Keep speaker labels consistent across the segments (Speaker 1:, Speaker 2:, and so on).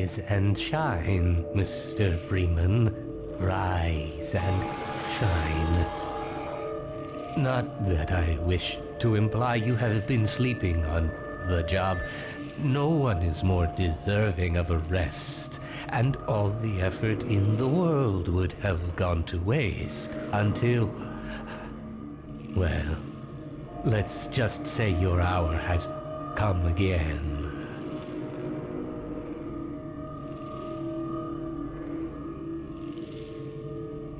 Speaker 1: Rise and shine, Mr. Freeman. Rise and shine. Not that I wish to imply you have been sleeping on the job. No one is more deserving of a rest, and all the effort in the world would have gone to waste until... well, let's just say your hour has come again.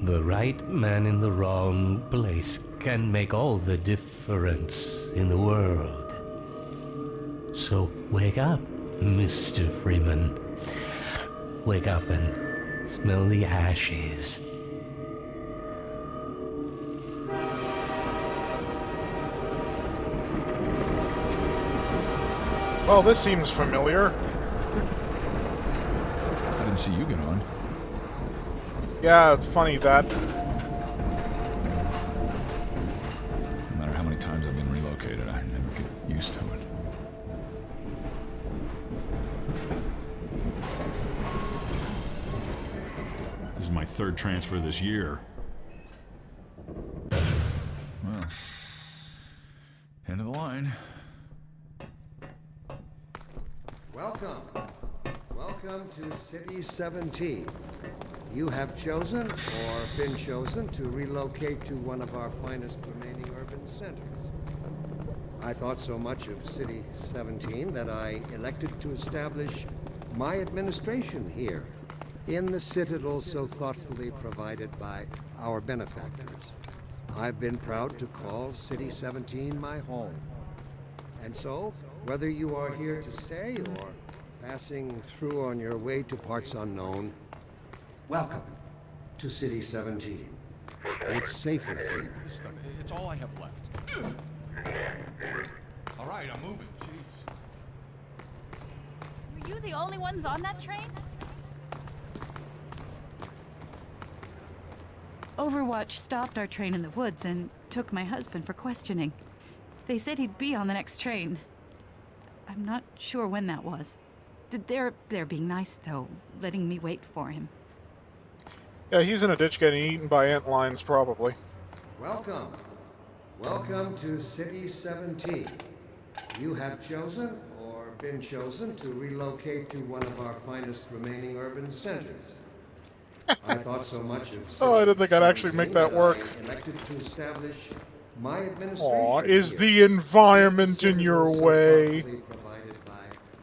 Speaker 1: The right man in the wrong place can make all the difference in the world. So wake up, Mr. Freeman. Wake up and smell the ashes.
Speaker 2: Well, this seems familiar.
Speaker 3: I didn't see you get on.
Speaker 2: Yeah, it's funny that.
Speaker 3: No matter how many times I've been relocated, I never get used to it. This is my third transfer this year. Well, end of the line.
Speaker 4: Welcome. Welcome to City 17. You have chosen, or been chosen, to relocate to one of our finest remaining urban centers. I thought so much of City 17 that I elected to establish my administration here, in the citadel so thoughtfully provided by our benefactors. I've been proud to call City 17 my home. And so, whether you are here to stay or passing through on your way to parts unknown, welcome to City 17. It's safer here.
Speaker 3: This stuff, it's all I have left. All right, I'm moving. Jeez.
Speaker 5: Were you the only ones on that train? Overwatch stopped our train in the woods and took my husband for questioning. They said he'd be on the next train. I'm not sure when that was. They're being nice, though, letting me wait for him.
Speaker 2: Yeah, he's in a ditch getting eaten by antlions, probably.
Speaker 4: Welcome. Welcome to City 17. You have chosen, or been chosen, to relocate to one of our finest remaining urban centers. I thought so much of City
Speaker 2: Oh, I didn't think I'd actually make that work.
Speaker 4: I elected to establish my administration.
Speaker 2: Aw, is
Speaker 4: here,
Speaker 2: the environment in your
Speaker 4: so
Speaker 2: way?
Speaker 4: thoughtfully provided by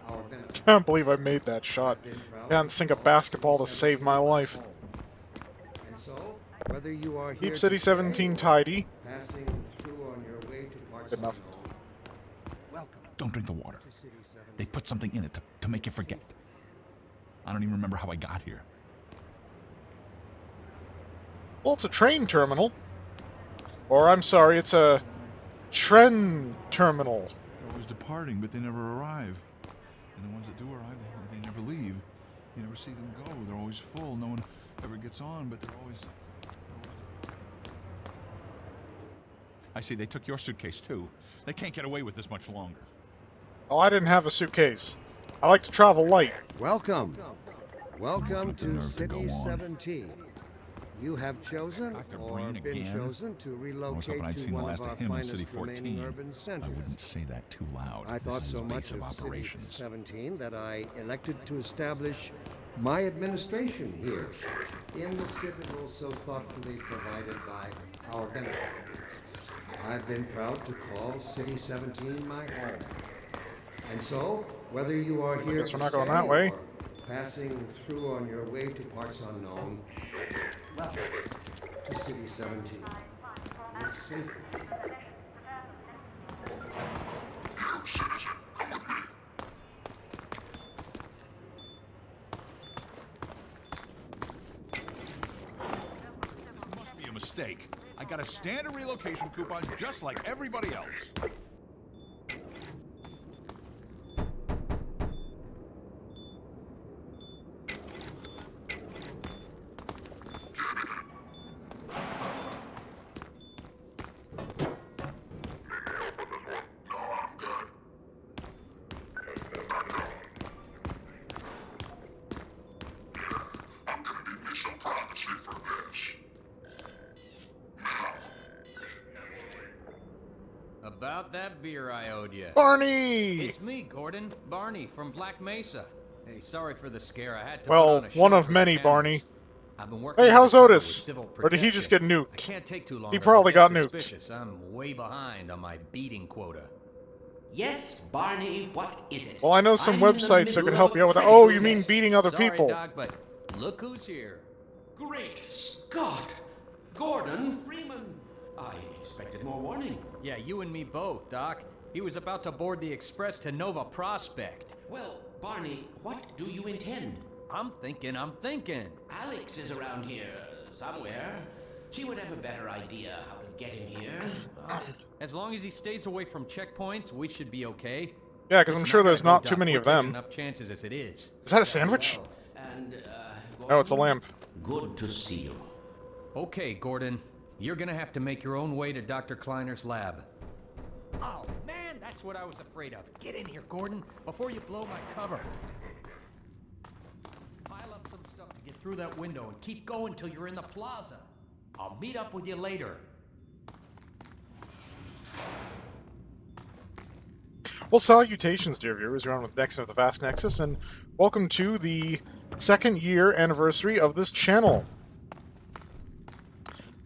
Speaker 4: our benefactors.
Speaker 2: Can't believe I made that shot. Can't sink a basketball to save my life.
Speaker 4: And so, whether you are here
Speaker 2: Keep
Speaker 4: to
Speaker 2: City
Speaker 4: stay
Speaker 2: 17
Speaker 4: or
Speaker 2: tidy.
Speaker 4: passing through on your way to parts
Speaker 2: Good enough.
Speaker 4: unknown, welcome
Speaker 3: Don't drink the water.
Speaker 4: to City 17.
Speaker 3: They put something in it to make you forget. I don't even remember how I got here.
Speaker 2: Well, it's a train terminal. Or, I'm sorry, it's a tren terminal.
Speaker 3: They're always departing, but they never arrive. And the ones that do arrive, they never leave. You never see them go. They're always full. No one ever gets on, but they're always... I see, they took your suitcase, too. They can't get away with this much longer.
Speaker 2: Oh, I didn't have a suitcase. I like to travel light.
Speaker 4: Welcome. Welcome
Speaker 3: With the
Speaker 4: to
Speaker 3: nerve to
Speaker 4: City
Speaker 3: go on.
Speaker 4: 17. You have chosen,
Speaker 3: Dr.
Speaker 4: or
Speaker 3: Breen
Speaker 4: been
Speaker 3: again?
Speaker 4: chosen, to
Speaker 3: I was
Speaker 4: relocate
Speaker 3: hoping I'd
Speaker 4: to
Speaker 3: seen the
Speaker 4: one
Speaker 3: last
Speaker 4: of our
Speaker 3: of him in
Speaker 4: finest
Speaker 3: City
Speaker 4: remaining
Speaker 3: 14.
Speaker 4: urban
Speaker 3: I
Speaker 4: centers.
Speaker 3: wouldn't say that too loud.
Speaker 4: I thought
Speaker 3: This is
Speaker 4: so
Speaker 3: his
Speaker 4: much
Speaker 3: base of
Speaker 4: of City
Speaker 3: operations.
Speaker 4: 17 that I elected to establish my administration here, in the citadel so thoughtfully provided by our benefactors. I've been proud to call City 17 my home. And so, whether you are here
Speaker 2: Guess
Speaker 4: to
Speaker 2: we're not going
Speaker 4: stay
Speaker 2: that way.
Speaker 4: or passing through on your way to parts unknown, welcome to City 17. It's safer here.
Speaker 3: This must be a mistake. I got a standard relocation coupon just like everybody else.
Speaker 6: about that beer I owed you?
Speaker 2: Barney!
Speaker 6: It's me, Gordon. Barney from Black Mesa. Hey, sorry for the scare. I had to put
Speaker 2: Well,
Speaker 6: on a show
Speaker 2: one of
Speaker 6: for the
Speaker 2: many,
Speaker 6: cameras.
Speaker 2: Barney.
Speaker 6: I've been working
Speaker 2: Hey, how's
Speaker 6: undercover with
Speaker 2: Otis?
Speaker 6: civil
Speaker 2: Or did he just
Speaker 6: protection.
Speaker 2: get
Speaker 6: I
Speaker 2: nuked?
Speaker 6: can't take too long.
Speaker 2: He
Speaker 6: or
Speaker 2: probably
Speaker 6: they'll
Speaker 2: got
Speaker 6: get
Speaker 2: nuked.
Speaker 6: suspicious. I'm way behind on my beating quota.
Speaker 7: Yes, Barney, what is it?
Speaker 2: Well, I know some
Speaker 7: I'm in the
Speaker 2: websites that can
Speaker 7: middle
Speaker 2: help
Speaker 7: of
Speaker 2: you out with
Speaker 7: a
Speaker 2: that. Oh,
Speaker 7: critical
Speaker 2: you mean
Speaker 7: test.
Speaker 2: beating other
Speaker 6: Sorry,
Speaker 2: people.
Speaker 6: Doc, but look who's here.
Speaker 7: Great Scott! Gordon Freeman! I expected more warning.
Speaker 6: Yeah, you and me both, Doc. He was about to board the express to Nova Prospect.
Speaker 7: Well, Barney, what do you intend?
Speaker 6: I'm thinking.
Speaker 7: Alyx is around here somewhere. She would have a better idea how to get him here.
Speaker 6: As long as he stays away from checkpoints, we should be okay.
Speaker 2: Yeah, because I'm
Speaker 6: Listen,
Speaker 2: sure
Speaker 6: I gotta
Speaker 2: there's
Speaker 6: go,
Speaker 2: not
Speaker 6: Doc.
Speaker 2: too many
Speaker 6: We're
Speaker 2: of
Speaker 6: taking
Speaker 2: them.
Speaker 6: enough chances as it is.
Speaker 2: Is that a sandwich?
Speaker 7: And,
Speaker 2: Oh, it's a lamp.
Speaker 7: good to see you.
Speaker 6: Okay, Gordon. You're gonna have to make your own way to Dr. Kleiner's lab. Oh, man, that's what I was afraid of. Get in here, Gordon, before you blow my cover. Pile up some stuff to get through that window and keep going till you're in the plaza. I'll meet up with you later.
Speaker 2: Well, salutations, dear viewers. You're on with Next of the Vast Nexus, and welcome to the second year anniversary of this channel.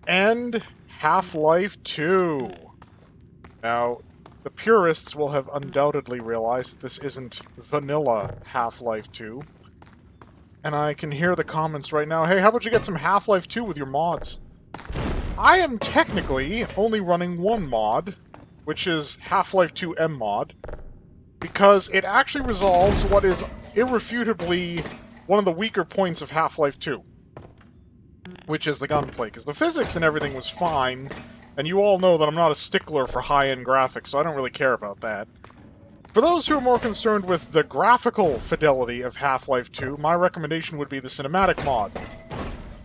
Speaker 2: And Half-Life 2. Now, the purists will have undoubtedly realized that this isn't vanilla Half-Life 2. And I can hear the comments right now, hey, how about you get some Half-Life 2 with your mods? I am technically only running one mod, which is Half-Life 2 MMod, because it actually resolves what is irrefutably one of the weaker points of Half-Life 2, which is the gunplay, because the physics and everything was fine, and you all know that I'm not a stickler for high-end graphics, so I don't really care about that. For those who are more concerned with the graphical fidelity of Half-Life 2, my recommendation would be the cinematic mod.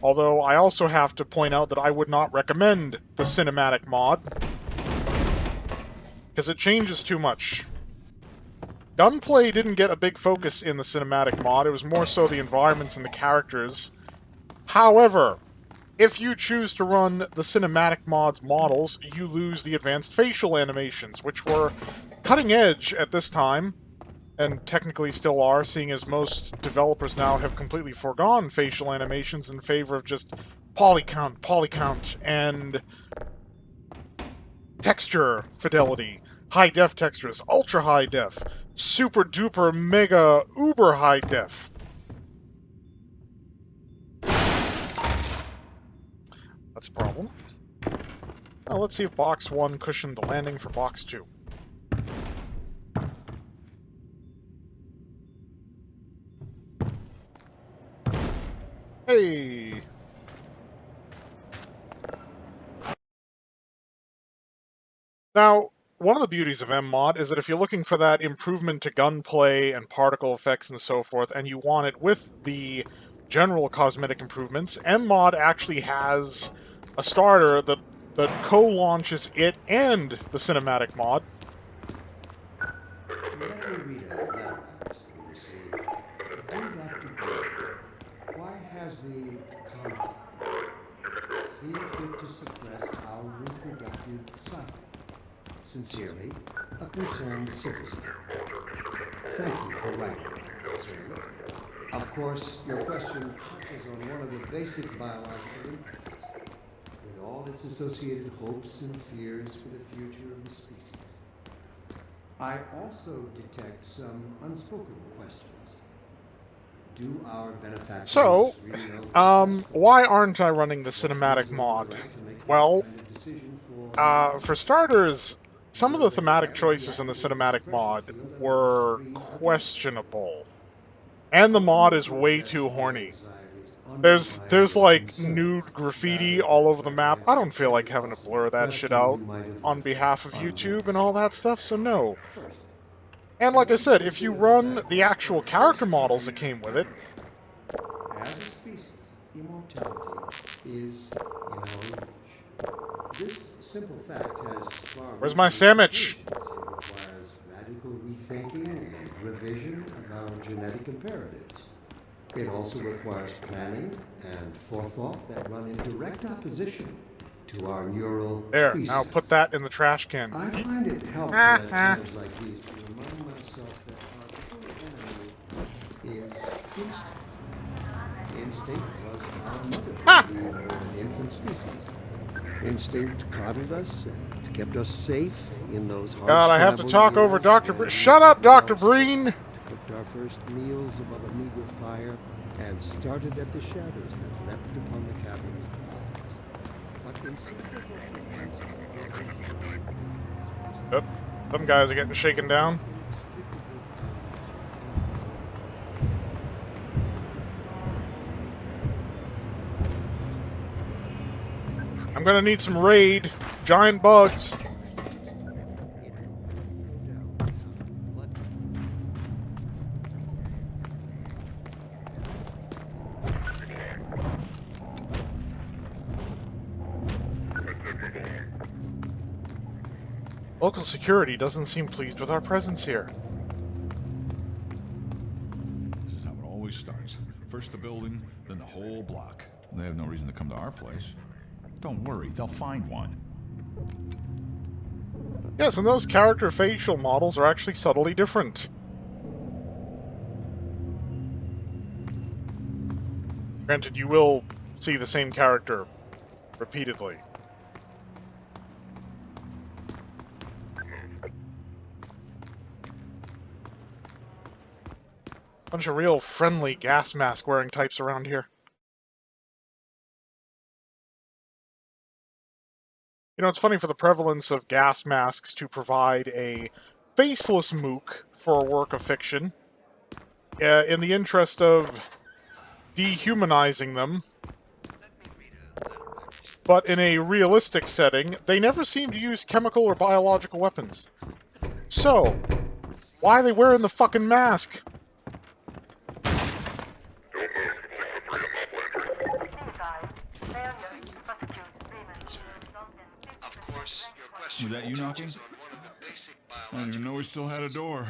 Speaker 2: Although I also have to point out that I would not recommend the cinematic mod, because it changes too much. Gunplay didn't get a big focus in the cinematic mod, it was more so the environments and the characters. However, if you choose to run the cinematic mod's models, you lose the advanced facial animations, which were cutting edge at this time, and technically still are, seeing as most developers now have completely foregone facial animations in favor of just polycount, and texture fidelity. High-def textures, ultra-high-def, super-duper mega uber-high-def. That's a problem. Now let's see if Box 1 cushioned the landing for Box 2. Hey! Now, one of the beauties of MMod is that if you're looking for that improvement to gunplay and particle effects and so forth, and you want it with the general cosmetic improvements, MMod actually has a starter that co-launches it and the cinematic mod.
Speaker 4: Let me read a letter I recently received. Dear Dr. Gray, why has the Combine seen fit to suppress our reproductive cycle? Sincerely, a concerned citizen. Thank you for writing, sir. Of course, your question touches on one of the basic biological impulses, with all its associated hopes and fears for the future of the species. I also detect some unspoken questions. Do our benefactors
Speaker 2: So,
Speaker 4: really know
Speaker 2: why aren't I running the cinematic mod? Well, for starters, some of the thematic choices in the cinematic mod were questionable. And the mod is way too horny. There's like nude graffiti all over the map. I don't feel like having to blur that shit out on behalf of YouTube and all that stuff, so no. And like I said, if you run the actual character models that came with it...
Speaker 4: As a species, immortality is in our reach. This simple fact has far...
Speaker 2: Where's my sandwich?
Speaker 4: It requires radical rethinking and revision of our genetic imperatives. It also requires planning and forethought that run in direct opposition to our neural
Speaker 2: There,
Speaker 4: precepts.
Speaker 2: now put that in the trash can.
Speaker 4: I find it helpful at times like these to remind myself that our true enemy is instinct. Instinct was our mother when we were an infant species. Instinct coddled us and kept us safe in those hard
Speaker 2: God, I have to talk over
Speaker 4: years
Speaker 2: Dr.
Speaker 4: when
Speaker 2: Shut up,
Speaker 4: we
Speaker 2: Dr. Breen!
Speaker 4: cooked our first meals above a meager fire and started at the shadows that leapt upon the cabin's walls. But inseparable from one's
Speaker 2: Yep, some guys are getting shaken down. I'm gonna need some raid. Giant bugs. Local security doesn't seem pleased with our presence here.
Speaker 3: This is how it always starts. First the building, then the whole block. They have no reason to come to our place. Don't worry, they'll find one.
Speaker 2: Yes, and those character facial models are actually subtly different. Granted, you will see the same character repeatedly. Bunch of real friendly gas mask wearing types around here. You know, it's funny for the prevalence of gas masks to provide a faceless mook for a work of fiction. In the interest of dehumanizing them. But in a realistic setting, they never seem to use chemical or biological weapons. So, why are they wearing the fucking mask?
Speaker 3: Was that you knocking? I didn't even know we still had a door.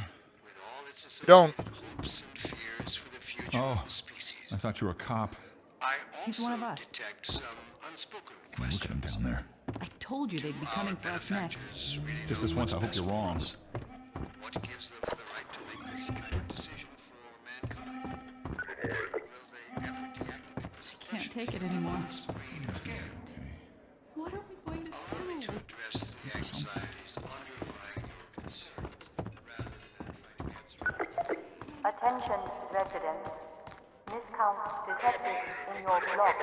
Speaker 2: Don't.
Speaker 3: Oh, I thought you were a cop.
Speaker 5: He's one of us.
Speaker 3: Look at him down there.
Speaker 5: I told you they'd be coming for us next.
Speaker 3: Just this once, I hope you're wrong.
Speaker 8: What gives them the right to make this kind of decision for mankind? Will they ever deactivate the
Speaker 5: Can't take it anymore.
Speaker 3: Okay.
Speaker 5: What are we going to do?
Speaker 8: address the anxieties underlying your concerns rather than try to answer them?
Speaker 9: Attention, residents. Miscount detected in your block.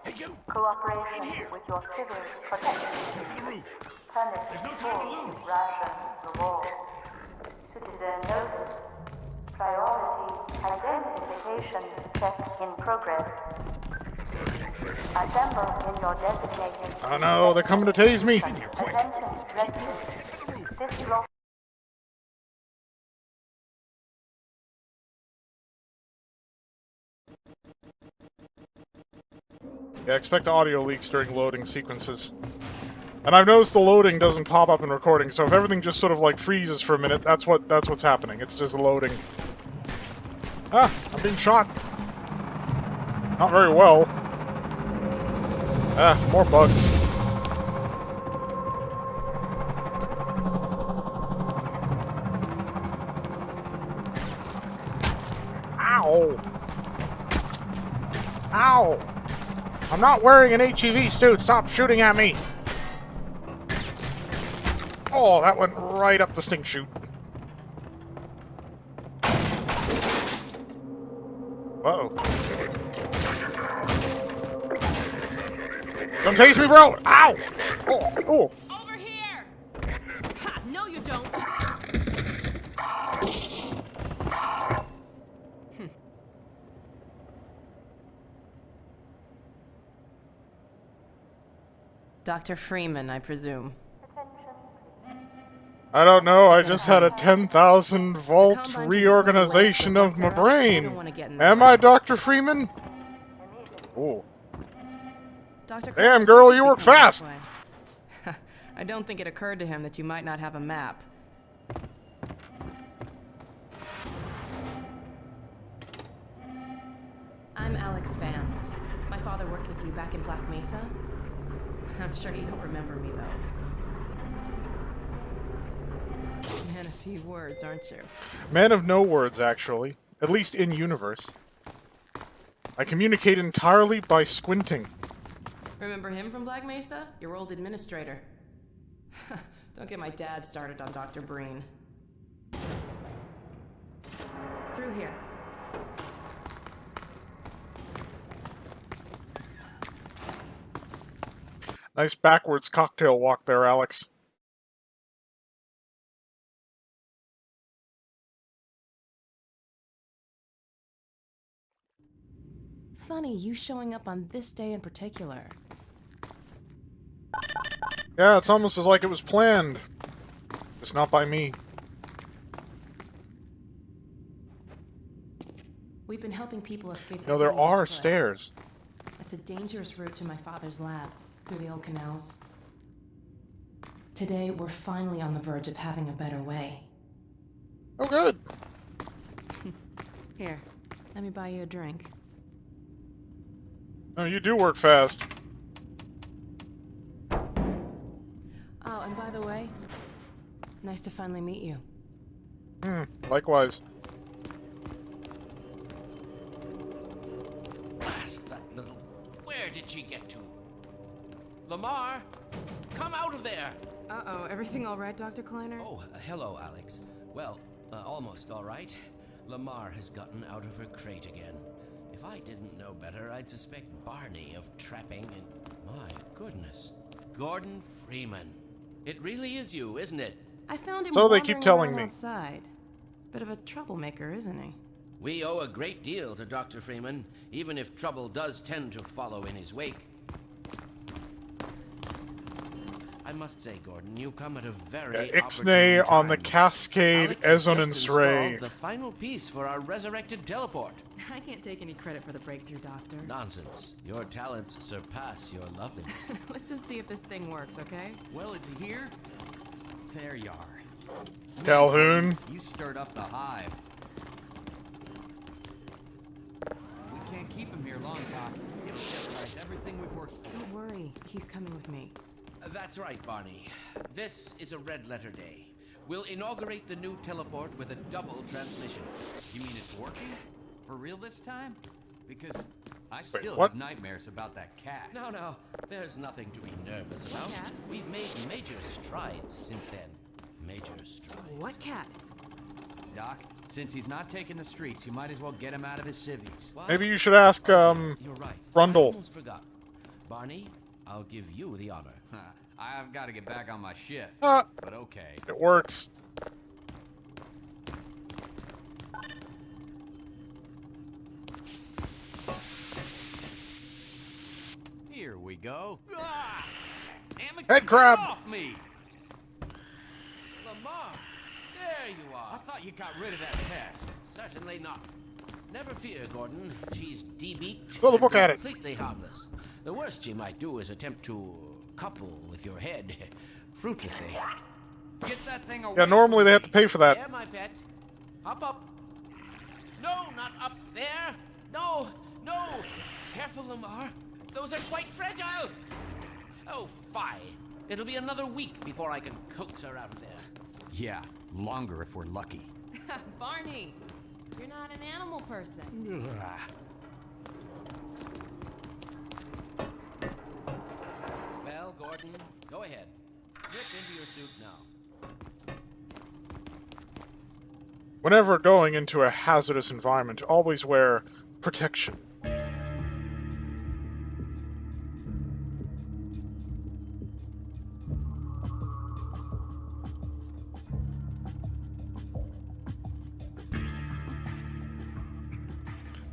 Speaker 10: Hey, you!
Speaker 9: Cooperation with your civil protection.
Speaker 10: To the roof!
Speaker 9: Permit
Speaker 10: There's no time to
Speaker 9: full
Speaker 10: lose.
Speaker 9: ration the wall. Citizen notice. Priority identification check in progress. Assemble in your designated...
Speaker 2: Oh no, they're coming to tase me!
Speaker 9: Attention, residents. This block...
Speaker 2: Yeah, expect audio leaks during loading sequences. And I've noticed the loading doesn't pop up in recording, so if everything just sort of like freezes for a minute, that's what's happening. It's just loading. Ah, I'm being shot. Not very well. Ah, more bugs. Ow! Ow! I'm not wearing an HEV suit. Stop shooting at me. Oh, that went right up the stink chute. Uh-oh. Don't chase me, bro! Ow! Oh, oh.
Speaker 11: Over here! Ha! No, you don't! Dr. Freeman, I presume.
Speaker 2: I don't know, I just had a 10,000 volt reorganization of my brain. Am I Dr. Freeman? Oh. Damn, girl, you work fast!
Speaker 11: I don't think it occurred to him that you might not have a map. I'm Alyx Vance. My father worked with you back in Black Mesa. I'm sure you don't remember me, though. Man, a few words, aren't you?
Speaker 2: Man of no words, actually. At least in universe. I communicate entirely by squinting.
Speaker 11: Remember him from Black Mesa? Your old administrator. Don't get my dad started on Dr. Breen. Through here.
Speaker 2: Nice backwards cocktail walk there, Alyx.
Speaker 11: Funny, you showing up on this day in particular.
Speaker 2: Yeah, it's almost as like it was planned. Just not by me.
Speaker 11: We've been helping people escape the
Speaker 2: No, there
Speaker 11: city on
Speaker 2: are
Speaker 11: foot.
Speaker 2: stairs.
Speaker 11: It's a dangerous route to my father's lab, through the old canals. Today, we're finally on the verge of having a better way.
Speaker 2: Oh, good.
Speaker 11: Here, let me buy you a drink.
Speaker 2: No, you do work fast.
Speaker 11: Oh, and by the way, nice to finally meet you.
Speaker 2: Likewise.
Speaker 7: Blast that little... Where did she get to? Lamar, come out of there!
Speaker 11: Uh-oh, everything all right, Dr. Kleiner?
Speaker 7: Oh, hello, Alyx. Well, almost all right. Lamar has gotten out of her crate again. If I didn't know better, I'd suspect Barney of trapping and... My goodness. Gordon Freeman. It really is you, isn't it?
Speaker 11: I found him
Speaker 2: So they
Speaker 11: wandering
Speaker 2: keep telling
Speaker 11: around
Speaker 2: me.
Speaker 11: outside. Bit of a troublemaker, isn't he?
Speaker 7: We owe a great deal to Dr. Freeman, even if trouble does tend to follow in his wake. I must say, Gordon, you come at a very
Speaker 2: Ixnay
Speaker 7: opportune
Speaker 2: on the
Speaker 7: time.
Speaker 2: Cascade
Speaker 7: Alyx has
Speaker 2: Ezonance
Speaker 7: just
Speaker 2: Ray.
Speaker 7: installed the final piece for our resurrected teleport.
Speaker 11: I can't take any credit for the breakthrough, Doctor.
Speaker 7: Nonsense. Your talents surpass your loveliness.
Speaker 11: Let's just see if this thing works, okay?
Speaker 6: Well, is he here? There you are.
Speaker 2: Calhoun.
Speaker 6: You stirred up the hive. We can't keep him here long, Doc. It'll jeopardize everything we've worked for.
Speaker 11: Don't worry, he's coming with me.
Speaker 7: That's right, Barney. This is a red letter day. We'll inaugurate the new teleport with a double transmission.
Speaker 6: You mean it's working? For real this time? Because I still
Speaker 2: what?
Speaker 6: have nightmares about that cat.
Speaker 7: No, there's nothing to be nervous about.
Speaker 11: cat?
Speaker 7: We've made major strides since then. Major strides.
Speaker 11: What cat?
Speaker 6: Doc, since he's not taking the streets, you might as well get him out of his civvies.
Speaker 7: What?
Speaker 2: Maybe you should ask,
Speaker 7: You're right. I
Speaker 2: Brundle.
Speaker 7: almost forgot. Barney, I'll give you the honor.
Speaker 6: I've got to get back on my shift.
Speaker 2: Ah.
Speaker 6: But okay.
Speaker 2: It works.
Speaker 6: Here we go. Ah! Damn it,
Speaker 2: Head
Speaker 6: get
Speaker 2: crab.
Speaker 6: off me!
Speaker 7: Lamar, there you
Speaker 6: I
Speaker 7: are.
Speaker 6: thought you got rid of that pest.
Speaker 7: Certainly not. Never fear, Gordon. She's debeaked
Speaker 2: Throw the
Speaker 7: and
Speaker 2: book at it.
Speaker 7: completely harmless. The worst she might do is attempt to couple with your head fruitlessly.
Speaker 6: Get that thing away.
Speaker 2: Yeah, normally they have to pay for that.
Speaker 7: There, my pet. Hop up. No, not up there. No. Careful, Lamar. Those are quite fragile. Oh, fie. It'll be another week before I can coax her out of there.
Speaker 6: Yeah, longer if we're lucky.
Speaker 11: Barney, you're not an animal person.
Speaker 7: Well, Gordon, go ahead. Slip into your suit now.
Speaker 2: Whenever going into a hazardous environment, always wear protection.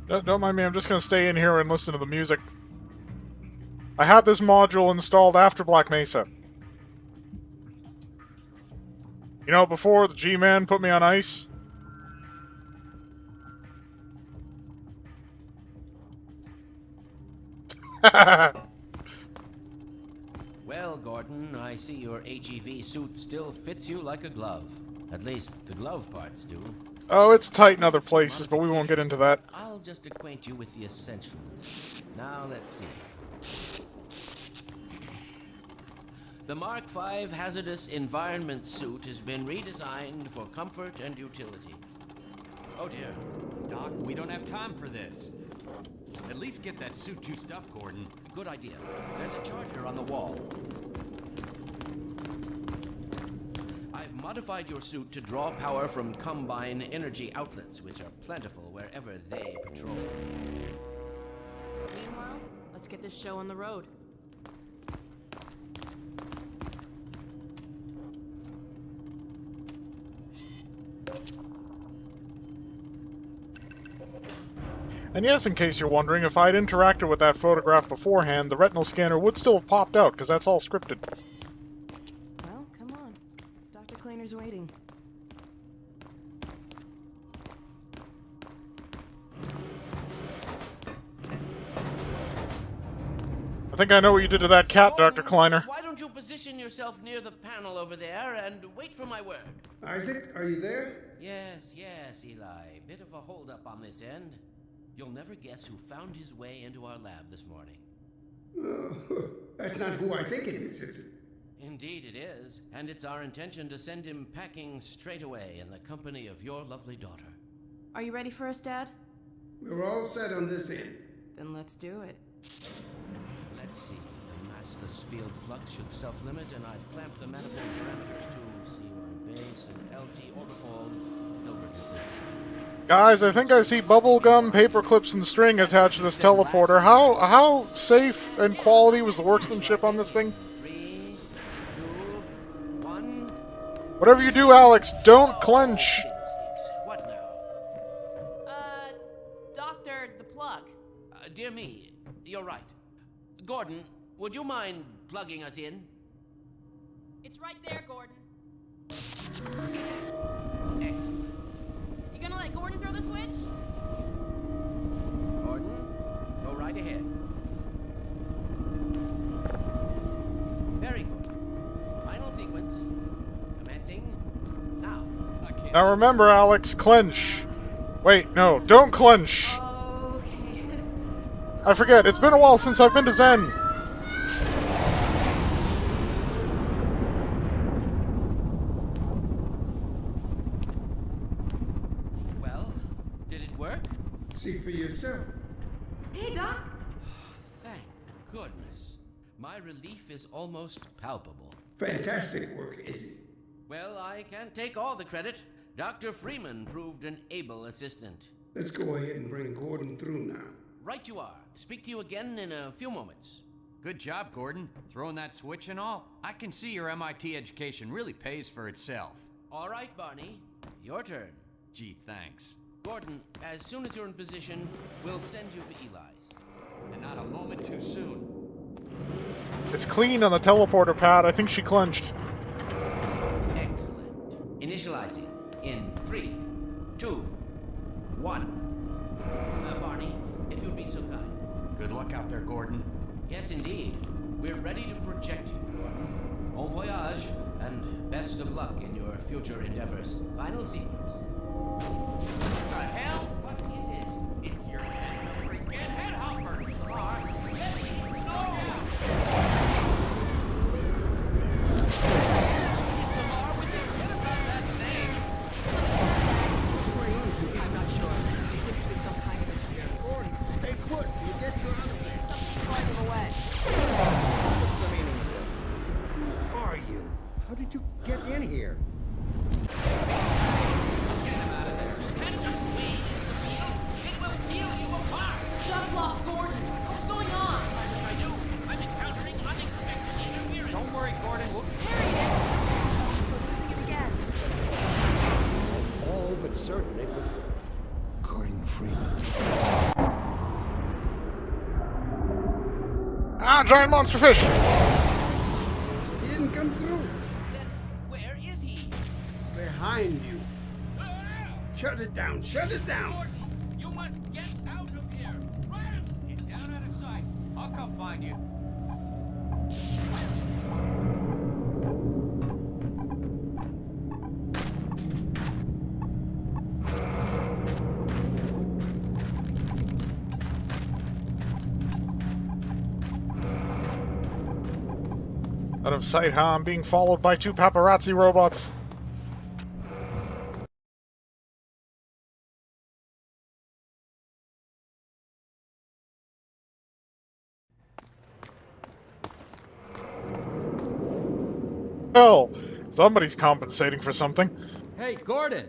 Speaker 2: Don't mind me, I'm just gonna stay in here and listen to the music. I had this module installed after Black Mesa. You know, before the G-Man put me on ice.
Speaker 7: Well, Gordon, I see your HEV suit still fits you like a glove. At least the glove parts do.
Speaker 2: Oh, it's tight in other places, but we won't get into that.
Speaker 7: I'll just acquaint you with the essentials. Now, let's see. The Mark V hazardous environment suit has been redesigned for comfort and utility. Oh dear.
Speaker 6: Doc, we don't have time for this. At least get that suit juiced up, Gordon.
Speaker 7: Good idea. There's a charger on the wall. I've modified your suit to draw power from Combine energy outlets, which are plentiful wherever they patrol.
Speaker 11: Meanwhile, let's get this show on the road.
Speaker 2: And yes, in case you're wondering, if I'd interacted with that photograph beforehand, the retinal scanner would still have popped out, because that's all scripted.
Speaker 11: Well, come on. Dr. Clayner's waiting.
Speaker 2: I think I know what you did to that cat, Dr. Kleiner.
Speaker 7: Why don't you position yourself near the panel over there and wait for my word?
Speaker 4: Isaac, are you there?
Speaker 7: Yes, Eli. Bit of a holdup on this end. You'll never guess who found his way into our lab this morning.
Speaker 4: That's not who I think it is it?
Speaker 7: Indeed it is, and it's our intention to send him packing straight away in the company of your lovely daughter.
Speaker 11: Are you ready for us, Dad?
Speaker 4: We're all set on this end.
Speaker 11: Then let's do it.
Speaker 7: Let's see. The massless field flux should self-limit, and I've clamped the manifold parameters to CY base and LT orbifold. Hilbert inclusive.
Speaker 2: Guys, I think I see bubblegum, paper clips, and string attached to this teleporter. How safe and quality was the workmanship on this thing?
Speaker 7: 3, 2, 1.
Speaker 2: Whatever you do, Alyx, don't clench.
Speaker 7: What now?
Speaker 11: Doctor, the plug.
Speaker 7: Dear me, you're right. Gordon, would you mind plugging us in?
Speaker 11: It's right there, Gordon.
Speaker 7: Excellent.
Speaker 11: You gonna let Gordon throw the switch?
Speaker 7: Gordon, go right ahead. Very good. Final sequence. Commencing now.
Speaker 2: Now remember, Alyx, clench. Wait, no, don't clench.
Speaker 11: Okay.
Speaker 2: I forget, it's been a while since I've been to Zen.
Speaker 7: Well, did it work?
Speaker 4: See for yourself.
Speaker 11: Hey, Doc.
Speaker 7: Thank goodness. My relief is almost palpable.
Speaker 4: Fantastic work, is it?
Speaker 7: Well, I can't take all the credit. Dr. Freeman proved an able assistant.
Speaker 4: Let's go ahead and bring Gordon through now.
Speaker 7: Right you are. Speak to you again in a few moments.
Speaker 6: Good job, Gordon. Throwing that switch and all. I can see your MIT education really pays for itself.
Speaker 7: All right, Barney. Your turn.
Speaker 6: Gee, thanks.
Speaker 7: Gordon, as soon as you're in position, we'll send you to Eli's.
Speaker 6: And not a moment too soon.
Speaker 2: It's clean on the teleporter pad. I think she clenched.
Speaker 7: Excellent. Initializing in 3, 2, 1. Barney, if you'd be so kind.
Speaker 6: Good luck out there, Gordon.
Speaker 7: Yes, indeed. We're ready to project you, Gordon. Bon voyage, and best of luck in your future endeavors. Final sequence.
Speaker 6: What the hell? What is it? It's your freaking headhopper.
Speaker 11: I'm not sure. It seems to be some kind of interference.
Speaker 4: Gordon, stay put. You get you out of there.
Speaker 11: Something's blowing him away.
Speaker 4: What's the meaning of this? Who are you? How did you get in here?
Speaker 11: Just lost Gordon. What's going on?
Speaker 7: I do. I'm encountering unexpected interference.
Speaker 6: Don't worry, Gordon. We'll
Speaker 11: Carry it. We're losing it again.
Speaker 4: All but certain it was Gordon Freeman.
Speaker 2: Ah, giant monster fish!
Speaker 4: He didn't come through.
Speaker 7: Then where is he?
Speaker 4: Behind you.
Speaker 7: Ah!
Speaker 4: Shut it down. Shut it down.
Speaker 7: Gordon, you must get out of here. Run!
Speaker 6: get down out of sight. I'll come find you.
Speaker 2: Out of sight, huh? I'm being followed by 2 paparazzi robots. Oh, somebody's compensating for something.
Speaker 6: Hey, Gordon!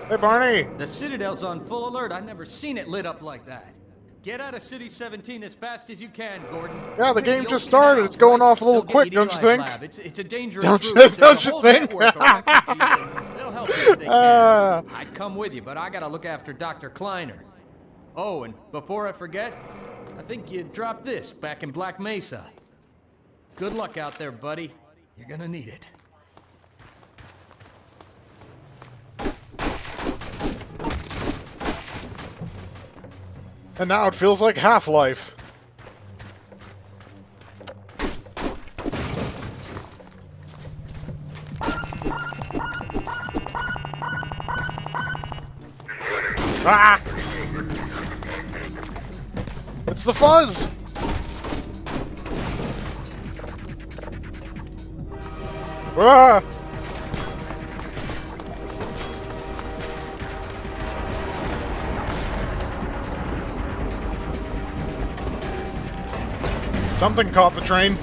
Speaker 2: Hey, Barney!
Speaker 6: The Citadel's on full alert. I've never seen it lit up like that. Get out of City 17 as fast as you can, Gordon.
Speaker 2: Yeah, the
Speaker 6: Take
Speaker 2: game just
Speaker 6: open
Speaker 2: started.
Speaker 6: out,
Speaker 2: It's going
Speaker 6: right?
Speaker 2: off a little
Speaker 6: They'll get
Speaker 2: quick,
Speaker 6: you to
Speaker 2: don't you
Speaker 6: Eli's
Speaker 2: think?
Speaker 6: lab. It's a dangerous
Speaker 2: Don't
Speaker 6: route.
Speaker 2: you-
Speaker 6: There's
Speaker 2: don't
Speaker 6: a
Speaker 2: you
Speaker 6: whole
Speaker 2: think?
Speaker 6: network of refugees, and they'll help you if they can. I'd come with you, but I gotta look after Dr. Kleiner. Oh, and before I forget, I think you dropped this back in Black Mesa. Good luck out there, buddy. You're gonna need it.
Speaker 2: And now it feels like Half-Life. Ah! It's the fuzz! Ah! Something caught the train.